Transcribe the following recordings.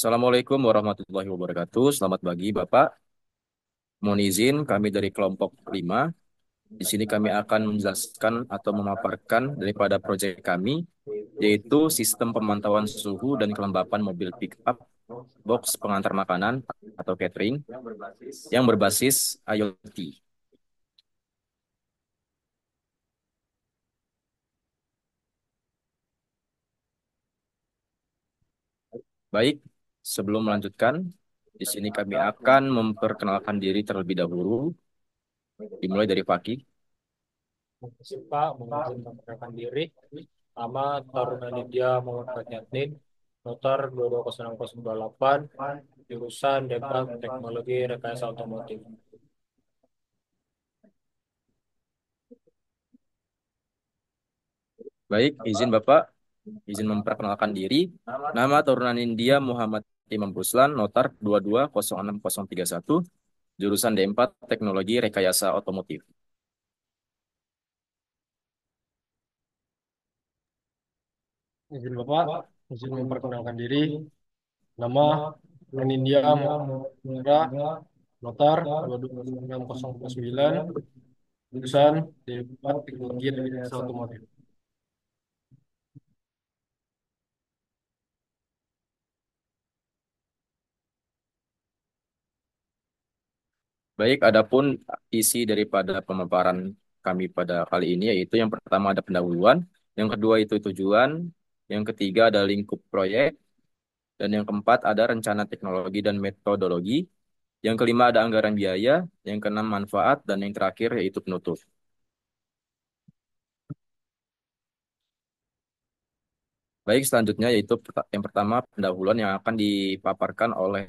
Assalamualaikum warahmatullahi wabarakatuh. Selamat pagi, Bapak. Mohon izin, kami dari kelompok 5. Di sini kami akan menjelaskan atau memaparkan daripada proyek kami, yaitu sistem pemantauan suhu dan kelembapan mobil pick-up box pengantar makanan atau catering yang berbasis IoT. Baik, sebelum melanjutkan, di sini kami akan memperkenalkan diri terlebih dahulu, dimulai dari Fakih. Pak menguji memperkenalkan diri. Nama Taruna Lydia Muhammad Fatyatin, Notar 220628, jurusan Depak Teknologi Rekayasa Otomotif. Baik, izin Bapak, izin memperkenalkan diri. Nama Turunan India Muhammad Imam Ruslan, Notar 22066031, jurusan D4 Teknologi Rekayasa Otomotif. Izin Bapak, izin memperkenalkan diri. Nama Nindya Muhammad Notar 220609, jurusan D4 Teknologi Rekayasa Otomotif. Baik, adapun isi daripada pemaparan kami pada kali ini yaitu yang pertama ada pendahuluan, yang kedua itu tujuan, yang ketiga ada lingkup proyek, dan yang keempat ada rencana teknologi dan metodologi, yang kelima ada anggaran biaya, yang keenam manfaat, dan yang terakhir yaitu penutup. Baik, selanjutnya yaitu yang pertama pendahuluan yang akan dipaparkan oleh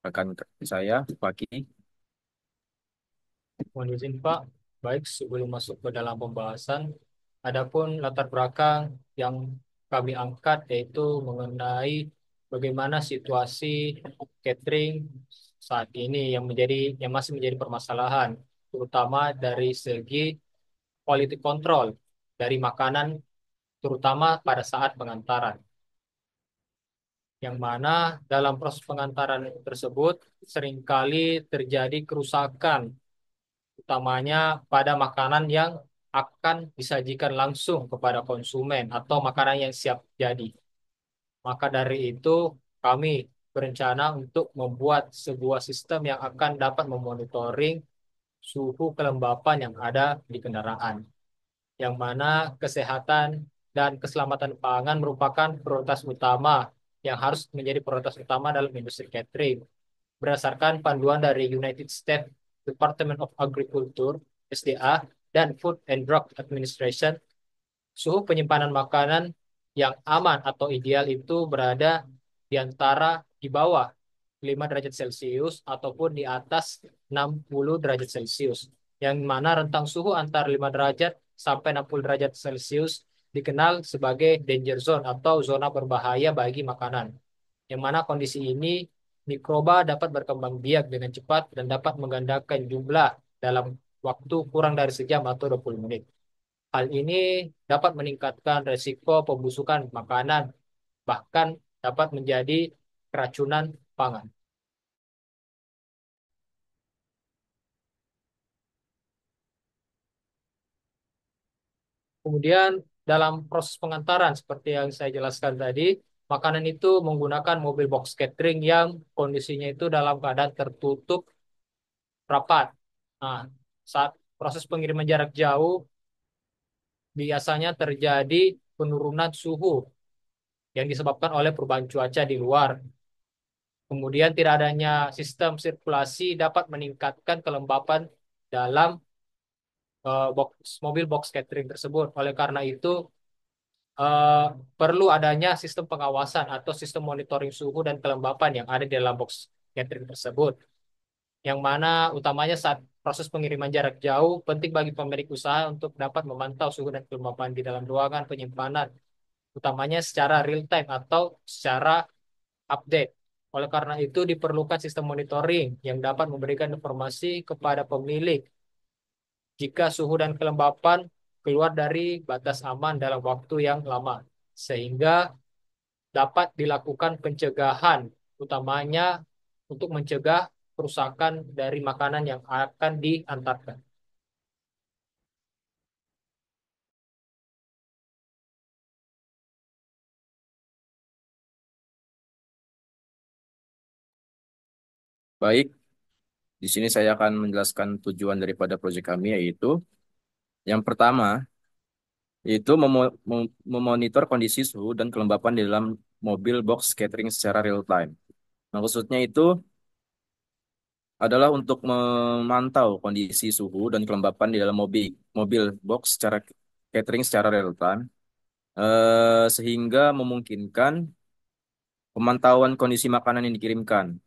rekan saya, Paki. Mohon izin Pak, baik sebelum masuk ke dalam pembahasan, adapun latar belakang yang kami angkat yaitu mengenai bagaimana situasi catering saat ini yang masih menjadi permasalahan, terutama dari segi quality control dari makanan, terutama pada saat pengantaran. Yang mana dalam proses pengantaran tersebut seringkali terjadi kerusakan utamanya pada makanan yang akan disajikan langsung kepada konsumen atau makanan yang siap jadi. Maka dari itu, kami berencana untuk membuat sebuah sistem yang akan dapat memonitoring suhu kelembapan yang ada di kendaraan, yang mana kesehatan dan keselamatan pangan merupakan prioritas utama yang harus menjadi prioritas utama dalam industri catering berdasarkan panduan dari United States Department of Agriculture (SDA) dan Food and Drug Administration. Suhu penyimpanan makanan yang aman atau ideal itu berada di antara di bawah 5 derajat Celcius ataupun di atas 60 derajat Celcius. Yang mana rentang suhu antara 5 derajat sampai 60 derajat Celcius dikenal sebagai danger zone atau zona berbahaya bagi makanan. Yang mana kondisi ini mikroba dapat berkembang biak dengan cepat dan dapat menggandakan jumlah dalam waktu kurang dari sejam atau 20 menit. Hal ini dapat meningkatkan resiko pembusukan makanan, bahkan dapat menjadi keracunan pangan. Kemudian dalam proses pengantaran seperti yang saya jelaskan tadi, makanan itu menggunakan mobil box catering yang kondisinya itu dalam keadaan tertutup rapat. Nah, saat proses pengiriman jarak jauh biasanya terjadi penurunan suhu yang disebabkan oleh perubahan cuaca di luar. Kemudian tidak adanya sistem sirkulasi dapat meningkatkan kelembapan dalam mobil box catering tersebut. Oleh karena itu, eh, perlu adanya sistem pengawasan atau sistem monitoring suhu dan kelembapan yang ada di dalam box catering tersebut. Yang mana utamanya saat proses pengiriman jarak jauh, penting bagi pemilik usaha untuk dapat memantau suhu dan kelembapan di dalam ruangan penyimpanan, utamanya secara real time atau secara update. Oleh karena itu, diperlukan sistem monitoring yang dapat memberikan informasi kepada pemilik jika suhu dan kelembapan keluar dari batas aman dalam waktu yang lama, sehingga dapat dilakukan pencegahan, utamanya untuk mencegah kerusakan dari makanan yang akan diantarkan. Baik, di sini saya akan menjelaskan tujuan daripada proyek kami, yaitu yang pertama, yaitu memonitor kondisi suhu dan kelembapan di dalam mobil box catering secara real time. Maksudnya itu adalah untuk memantau kondisi suhu dan kelembapan di dalam mobil mobil box secara catering secara real time, sehingga memungkinkan pemantauan kondisi makanan yang dikirimkan.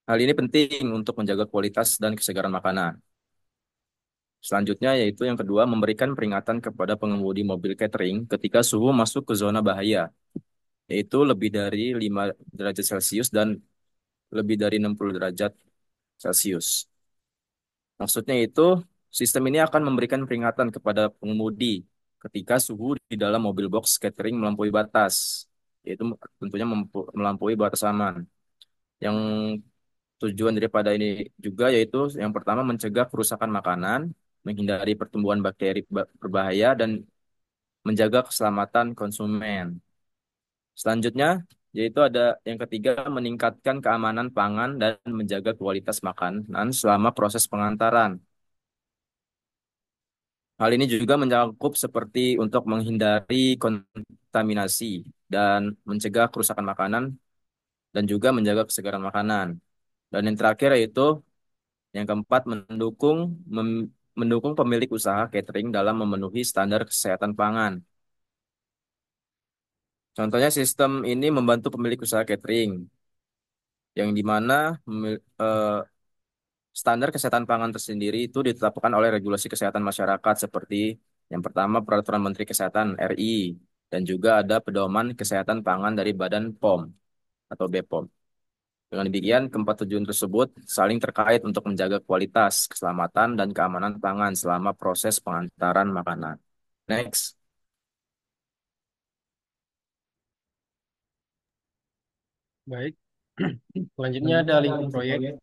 Hal ini penting untuk menjaga kualitas dan kesegaran makanan. Selanjutnya yaitu yang kedua, memberikan peringatan kepada pengemudi mobil catering ketika suhu masuk ke zona bahaya, yaitu lebih dari 5 derajat Celcius dan lebih dari 60 derajat Celcius. Maksudnya itu, sistem ini akan memberikan peringatan kepada pengemudi ketika suhu di dalam mobil box catering melampaui batas, yaitu tentunya melampaui batas aman. Yang tujuan daripada ini juga yaitu yang pertama mencegah kerusakan makanan, menghindari pertumbuhan bakteri berbahaya, dan menjaga keselamatan konsumen. Selanjutnya, yaitu ada yang ketiga, meningkatkan keamanan pangan dan menjaga kualitas makanan selama proses pengantaran. Hal ini juga mencakup seperti untuk menghindari kontaminasi dan mencegah kerusakan makanan dan juga menjaga kesegaran makanan. Dan yang terakhir yaitu yang keempat, mendukung pemilik usaha catering dalam memenuhi standar kesehatan pangan. Contohnya sistem ini membantu pemilik usaha catering yang dimana standar kesehatan pangan tersendiri itu ditetapkan oleh regulasi kesehatan masyarakat seperti yang pertama Peraturan Menteri Kesehatan RI, dan juga ada pedoman kesehatan pangan dari Badan POM atau BPOM. Dengan demikian, keempat tujuan tersebut saling terkait untuk menjaga kualitas, keselamatan, dan keamanan pangan selama proses pengantaran makanan. Next. Baik, selanjutnya ada link proyek.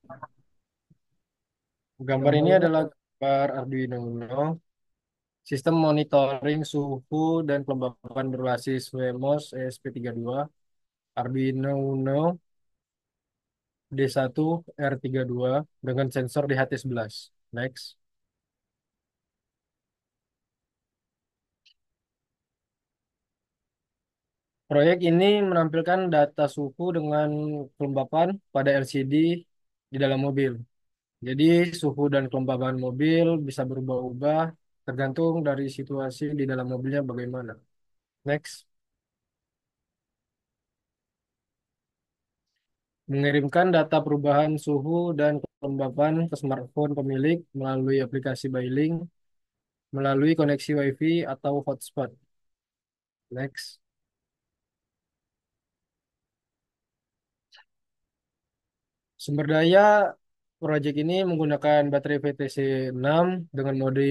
Gambar ini adalah gambar Arduino Uno, sistem monitoring suhu dan kelembapan berbasis WMOS ESP32, Arduino Uno D1 R32 dengan sensor DHT11. Next. Proyek ini menampilkan data suhu dengan kelembapan pada LCD di dalam mobil. Jadi suhu dan kelembapan mobil bisa berubah-ubah tergantung dari situasi di dalam mobilnya bagaimana. Next. Mengirimkan data perubahan suhu dan kelembapan ke smartphone pemilik melalui aplikasi Bailing, melalui koneksi WiFi atau hotspot. Next. Sumber daya proyek ini menggunakan baterai VTC 6 dengan mode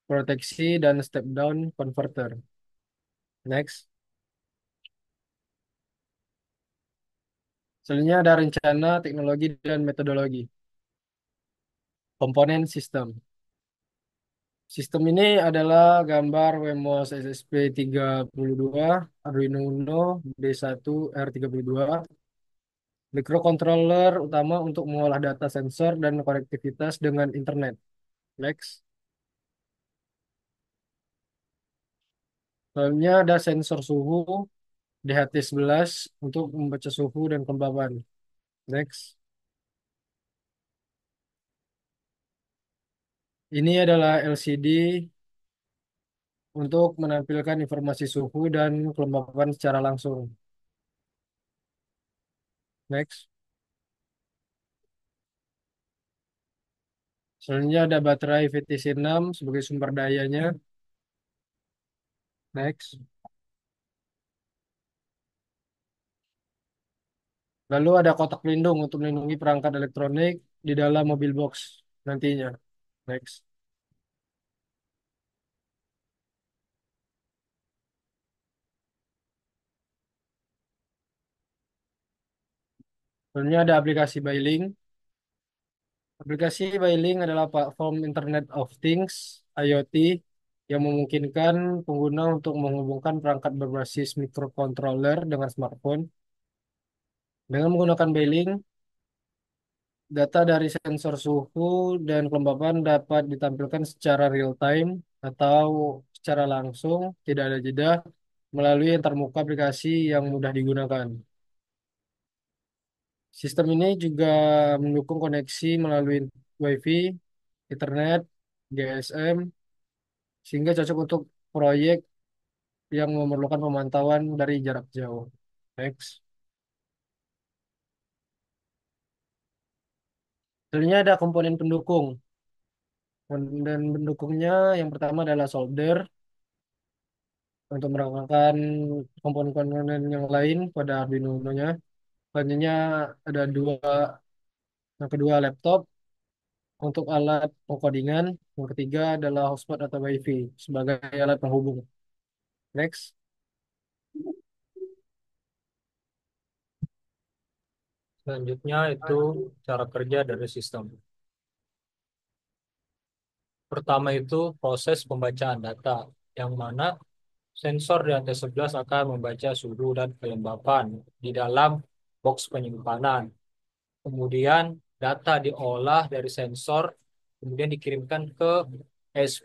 proteksi dan step down converter. Next. Selanjutnya ada rencana, teknologi, dan metodologi. Komponen sistem. Sistem ini adalah gambar WMOS SSP32, Arduino Uno D1 R32, microcontroller utama untuk mengolah data sensor dan konektivitas dengan internet. Next. Selanjutnya ada sensor suhu DHT11 untuk membaca suhu dan kelembapan. Next. Ini adalah LCD untuk menampilkan informasi suhu dan kelembapan secara langsung. Next. Selanjutnya ada baterai VTC 6 sebagai sumber dayanya. Next. Lalu ada kotak pelindung untuk melindungi perangkat elektronik di dalam mobil box nantinya. Next. Sebenarnya ada aplikasi Bailing. Aplikasi Bailing adalah platform Internet of Things (IoT) yang memungkinkan pengguna untuk menghubungkan perangkat berbasis microcontroller dengan smartphone. Dengan menggunakan Bailing, data dari sensor suhu dan kelembapan dapat ditampilkan secara real time atau secara langsung, tidak ada jeda, melalui antarmuka aplikasi yang mudah digunakan. Sistem ini juga mendukung koneksi melalui Wi-Fi, Ethernet, GSM, sehingga cocok untuk proyek yang memerlukan pemantauan dari jarak jauh. Next. Selanjutnya ada komponen pendukung. Komponen pendukungnya yang pertama adalah solder untuk merangkakan komponen-komponen yang lain pada Arduino Uno-nya. Selanjutnya ada dua, yang kedua laptop untuk alat pengkodingan. Yang ketiga adalah hotspot atau WiFi sebagai alat penghubung. Next. Selanjutnya itu cara kerja dari sistem. Pertama itu proses pembacaan data, yang mana sensor di lantai 11 akan membaca suhu dan kelembapan di dalam box penyimpanan. Kemudian data diolah dari sensor, kemudian dikirimkan S,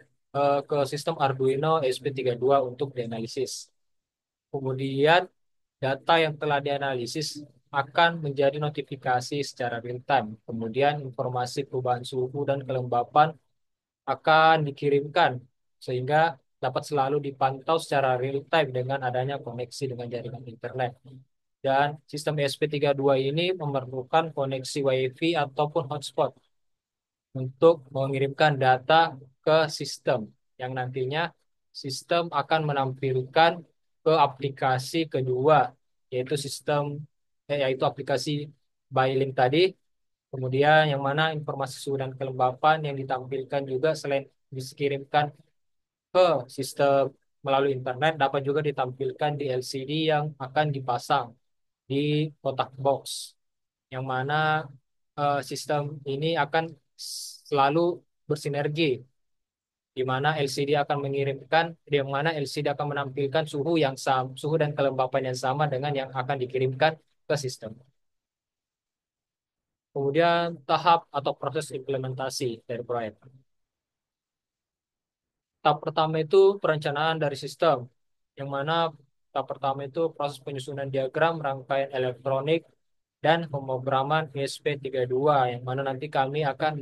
ke sistem Arduino SP32 untuk dianalisis. Kemudian data yang telah dianalisis akan menjadi notifikasi secara real time. Kemudian informasi perubahan suhu dan kelembapan akan dikirimkan sehingga dapat selalu dipantau secara real time dengan adanya koneksi dengan jaringan internet. Dan sistem ESP32 ini memerlukan koneksi WiFi ataupun hotspot untuk mengirimkan data ke sistem yang nantinya sistem akan menampilkan ke aplikasi kedua, yaitu yaitu aplikasi Bylink tadi. Kemudian yang mana informasi suhu dan kelembapan yang ditampilkan juga selain dikirimkan ke sistem melalui internet dapat juga ditampilkan di LCD yang akan dipasang di kotak box, yang mana sistem ini akan selalu bersinergi, di mana LCD akan mengirimkan, di mana LCD akan menampilkan suhu yang sama, suhu dan kelembapan yang sama dengan yang akan dikirimkan ke sistem. Kemudian tahap atau proses implementasi dari proyek. Tahap pertama itu perencanaan dari sistem, yang mana tahap pertama itu proses penyusunan diagram rangkaian elektronik dan pemrograman ESP32, yang mana nanti kami akan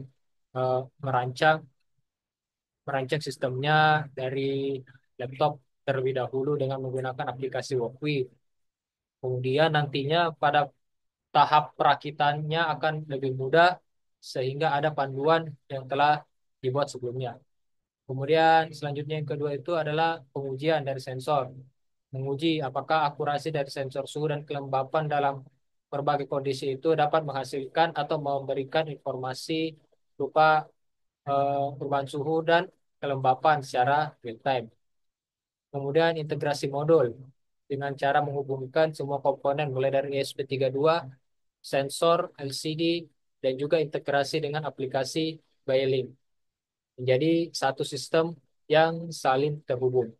eh, merancang merancang sistemnya dari laptop terlebih dahulu dengan menggunakan aplikasi Walkly. Kemudian nantinya pada tahap perakitannya akan lebih mudah sehingga ada panduan yang telah dibuat sebelumnya. Kemudian selanjutnya yang kedua itu adalah pengujian dari sensor. Menguji apakah akurasi dari sensor suhu dan kelembapan dalam berbagai kondisi itu dapat menghasilkan atau memberikan informasi berupa perubahan suhu dan kelembapan secara real time. Kemudian integrasi modul dengan cara menghubungkan semua komponen mulai dari ESP32, sensor, LCD, dan juga integrasi dengan aplikasi Bylink menjadi satu sistem yang saling terhubung.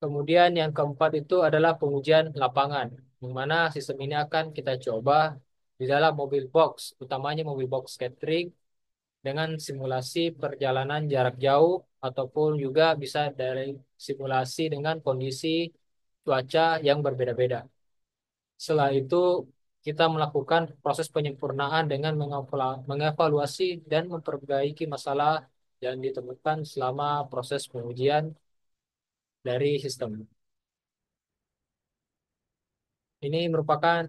Kemudian yang keempat itu adalah pengujian lapangan, di mana sistem ini akan kita coba di dalam mobil box, utamanya mobil box catering, dengan simulasi perjalanan jarak jauh ataupun juga bisa dari simulasi dengan kondisi cuaca yang berbeda-beda. Setelah itu kita melakukan proses penyempurnaan dengan mengevaluasi dan memperbaiki masalah yang ditemukan selama proses pengujian dari sistem. Ini merupakan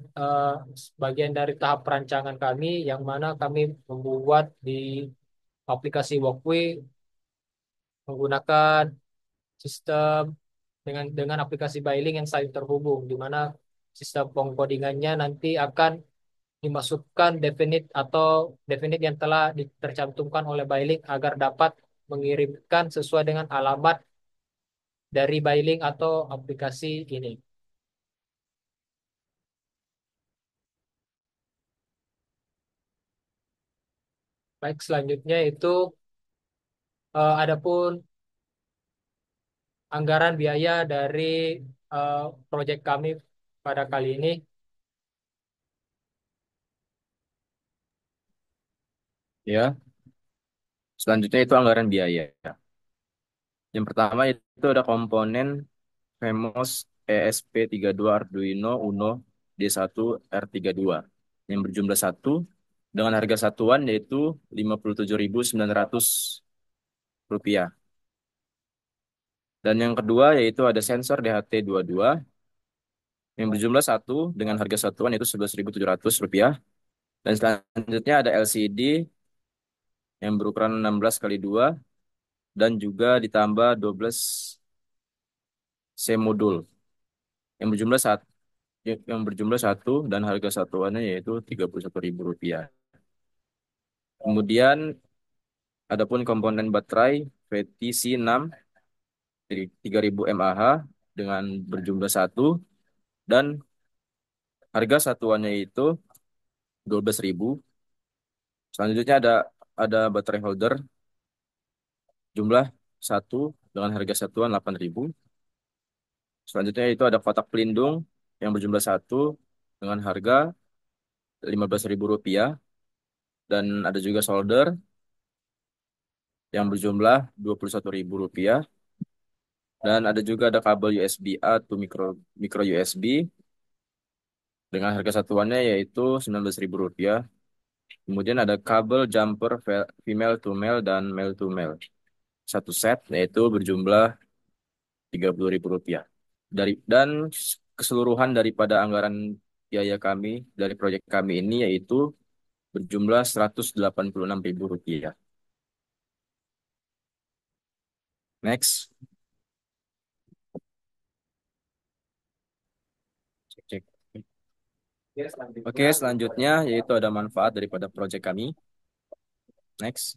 bagian dari tahap perancangan kami yang mana kami membuat di aplikasi Walkway menggunakan sistem dengan aplikasi Bylink yang saling terhubung, di mana sistem pengkodingannya nanti akan dimasukkan definite yang telah tercantumkan oleh Bylink agar dapat mengirimkan sesuai dengan alamat dari Bylink atau aplikasi ini. Baik, selanjutnya itu adapun anggaran biaya dari eh, proyek kami pada kali ini. Ya, selanjutnya itu anggaran biaya. Yang pertama itu ada komponen Famous ESP32 Arduino Uno D1 R32 yang berjumlah satu dengan harga satuan yaitu Rp57.900. Dan yang kedua yaitu ada sensor DHT22 yang berjumlah satu dengan harga satuan yaitu Rp11.700. Dan selanjutnya ada LCD yang berukuran 16 kali 2 dan juga ditambah 12 C modul yang berjumlah satu dan harga satuannya yaitu Rp31.000. Kemudian adapun komponen baterai VTC6 dari 3000 mAh dengan berjumlah satu dan harga satuannya itu 12.000. Selanjutnya ada baterai holder jumlah satu dengan harga satuan 8.000. Selanjutnya itu ada kotak pelindung yang berjumlah satu dengan harga Rp15.000 dan ada juga solder yang berjumlah Rp21.000 dan ada juga kabel USB-A to micro USB dengan harga satuannya yaitu Rp19.000. Kemudian ada kabel jumper female to male dan male to male satu set yaitu berjumlah Rp30.000. Keseluruhan daripada anggaran biaya kami dari proyek kami ini yaitu berjumlah Rp186.000. Next. Cek, cek. Oke, selanjutnya yaitu ada manfaat daripada proyek kami. Next.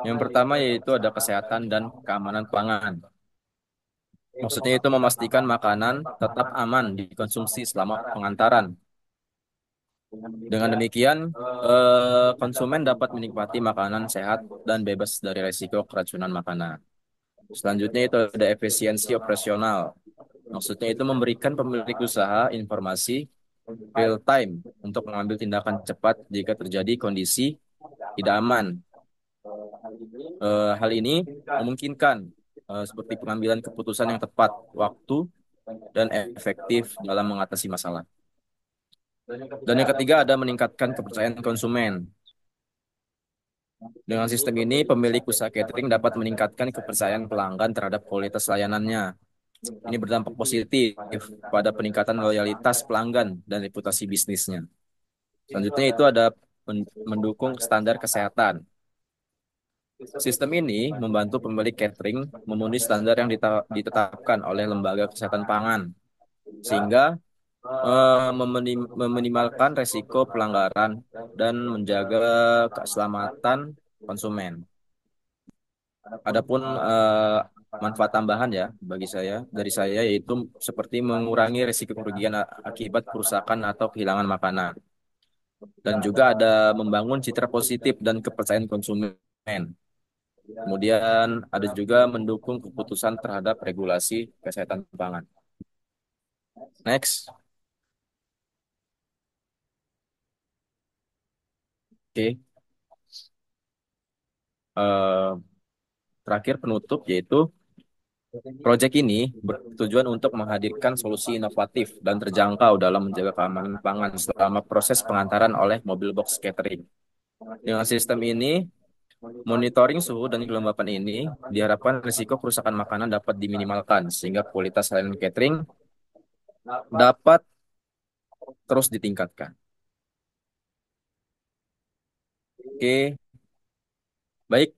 Yang pertama yaitu ada kesehatan dan keamanan pangan. Maksudnya itu memastikan makanan tetap aman dikonsumsi selama pengantaran. Dengan demikian, konsumen dapat menikmati makanan sehat dan bebas dari resiko keracunan makanan. Selanjutnya itu ada efisiensi operasional. Maksudnya itu memberikan pemilik usaha informasi real time untuk mengambil tindakan cepat jika terjadi kondisi tidak aman. Hal ini memungkinkan seperti pengambilan keputusan yang tepat waktu dan efektif dalam mengatasi masalah. Dan yang ketiga ada meningkatkan kepercayaan konsumen. Dengan sistem ini, pemilik usaha catering dapat meningkatkan kepercayaan pelanggan terhadap kualitas layanannya. Ini berdampak positif pada peningkatan loyalitas pelanggan dan reputasi bisnisnya. Selanjutnya itu ada mendukung standar kesehatan. Sistem ini membantu pemilik catering memenuhi standar yang ditetapkan oleh Lembaga Kesehatan Pangan, sehingga meminimalkan resiko pelanggaran dan menjaga keselamatan konsumen. Adapun manfaat tambahan ya bagi saya dari saya yaitu seperti mengurangi risiko kerugian akibat kerusakan atau kehilangan makanan dan juga ada membangun citra positif dan kepercayaan konsumen. Kemudian ada juga mendukung keputusan terhadap regulasi kesehatan pangan. Next. Oke. Eh, Terakhir penutup yaitu proyek ini bertujuan untuk menghadirkan solusi inovatif dan terjangkau dalam menjaga keamanan pangan selama proses pengantaran oleh mobil box catering. Dengan sistem ini, monitoring suhu dan kelembapan ini diharapkan risiko kerusakan makanan dapat diminimalkan sehingga kualitas layanan catering dapat terus ditingkatkan. Oke, baik.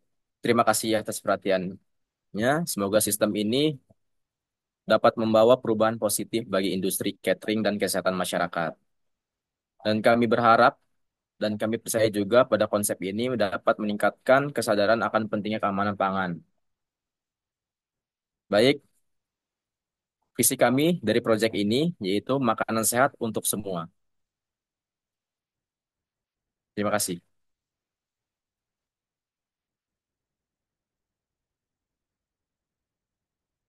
Terima kasih atas perhatiannya. Semoga sistem ini dapat membawa perubahan positif bagi industri catering dan kesehatan masyarakat. Dan kami berharap dan kami percaya juga pada konsep ini dapat meningkatkan kesadaran akan pentingnya keamanan pangan. Baik, visi kami dari proyek ini yaitu makanan sehat untuk semua. Terima kasih.